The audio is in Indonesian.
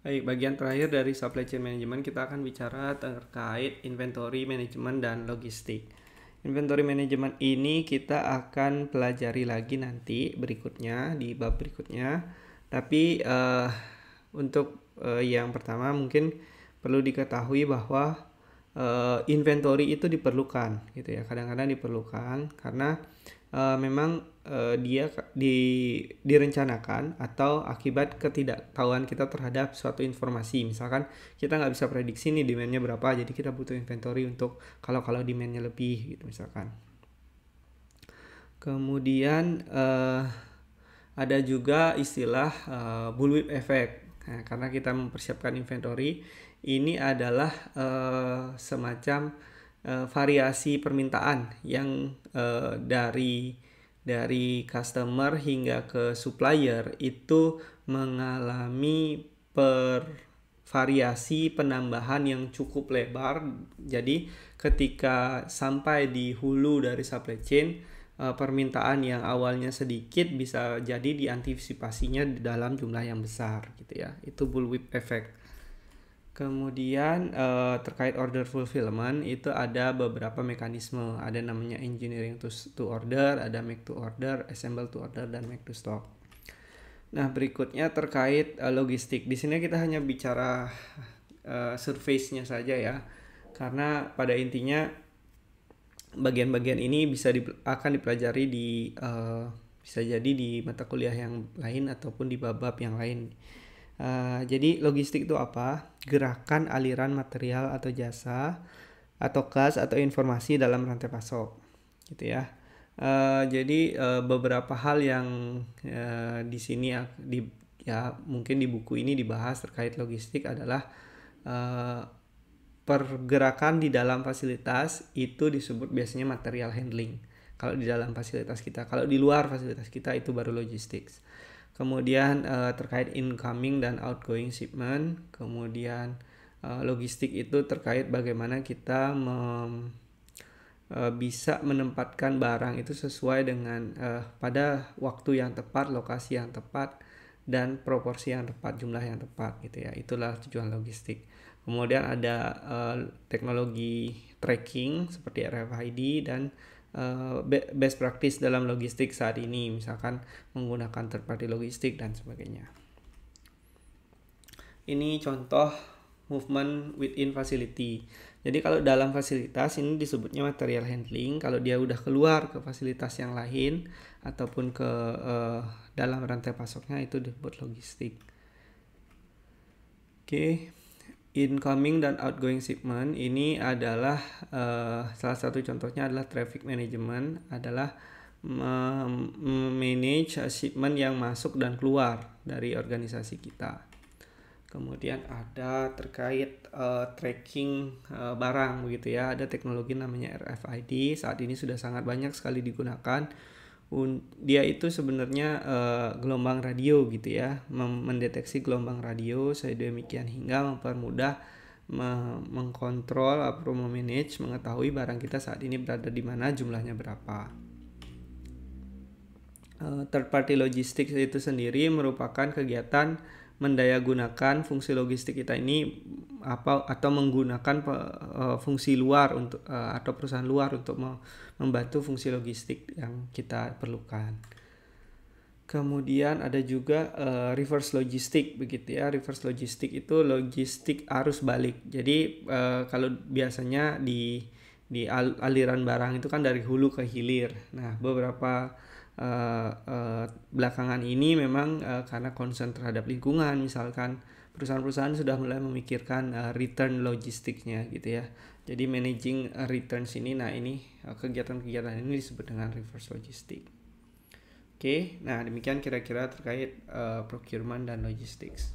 Baik, bagian terakhir dari supply chain management kita akan bicara terkait inventory management dan logistik. Inventory management ini kita akan pelajari lagi nanti berikutnya di bab berikutnya. Tapi untuk yang pertama mungkin perlu diketahui bahwa inventory itu diperlukan gitu ya. Kadang-kadang diperlukan karena memang dia direncanakan atau akibat ketidaktahuan kita terhadap suatu informasi. Misalkan kita nggak bisa prediksi nih demandnya berapa, jadi kita butuh inventory untuk kalau demandnya lebih gitu misalkan. Kemudian ada juga istilah bullwhip effect. Nah, karena kita mempersiapkan inventory, ini adalah semacam variasi permintaan yang dari customer hingga ke supplier itu mengalami variasi penambahan yang cukup lebar. Jadi ketika sampai di hulu dari supply chain, permintaan yang awalnya sedikit bisa jadi diantisipasinya dalam jumlah yang besar gitu ya. Itu bullwhip effect. Kemudian terkait order fulfillment itu ada beberapa mekanisme. Ada namanya engineering to order, ada make to order, assemble to order, dan make to stock. Nah, berikutnya terkait logistik. Di sini kita hanya bicara surface-nya saja ya. Karena pada intinya bagian-bagian ini akan dipelajari bisa jadi di mata kuliah yang lain ataupun di bab-bab yang lain. Jadi logistik itu apa? Gerakan aliran material atau jasa atau kas atau informasi dalam rantai pasok gitu ya. Jadi beberapa hal yang di sini ya mungkin di buku ini dibahas terkait logistik adalah pergerakan di dalam fasilitas itu disebut biasanya material handling. Kalau di dalam fasilitas kita, kalau di luar fasilitas kita itu baru logistics. Kemudian terkait incoming dan outgoing shipment. Kemudian logistik itu terkait bagaimana kita bisa menempatkan barang itu sesuai dengan pada waktu yang tepat, lokasi yang tepat, dan proporsi yang tepat, jumlah yang tepat gitu ya. Itulah tujuan logistik. Kemudian ada teknologi tracking seperti RFID dan best practice dalam logistik saat ini, misalkan menggunakan third party logistik dan sebagainya. Ini contoh movement within facility. Jadi kalau dalam fasilitas ini disebutnya material handling. Kalau dia udah keluar ke fasilitas yang lain ataupun ke dalam rantai pasoknya itu disebut logistik. Oke. Incoming dan outgoing shipment ini adalah salah satu contohnya adalah traffic management, adalah manage shipment yang masuk dan keluar dari organisasi kita. Kemudian ada terkait tracking barang begitu ya, ada teknologi namanya RFID, saat ini sudah sangat banyak sekali digunakan. Dia itu sebenarnya gelombang radio gitu ya, mendeteksi gelombang radio sedemikian hingga mempermudah mengkontrol atau memanage, mengetahui barang kita saat ini berada di mana, jumlahnya berapa. Third party logistics itu sendiri merupakan kegiatan mendayagunakan fungsi logistik kita ini atau menggunakan fungsi luar untuk atau perusahaan luar untuk membantu fungsi logistik yang kita perlukan. Kemudian ada juga reverse logistik begitu ya. Reverse logistik itu logistik arus balik. Jadi kalau biasanya di aliran barang itu kan dari hulu ke hilir. Nah, beberapa belakangan ini memang karena concern terhadap lingkungan, misalkan perusahaan-perusahaan sudah mulai memikirkan return logistiknya gitu ya. Jadi managing returns ini, nah ini kegiatan-kegiatan ini disebut dengan reverse logistik. Oke, nah demikian kira-kira terkait procurement dan logistics.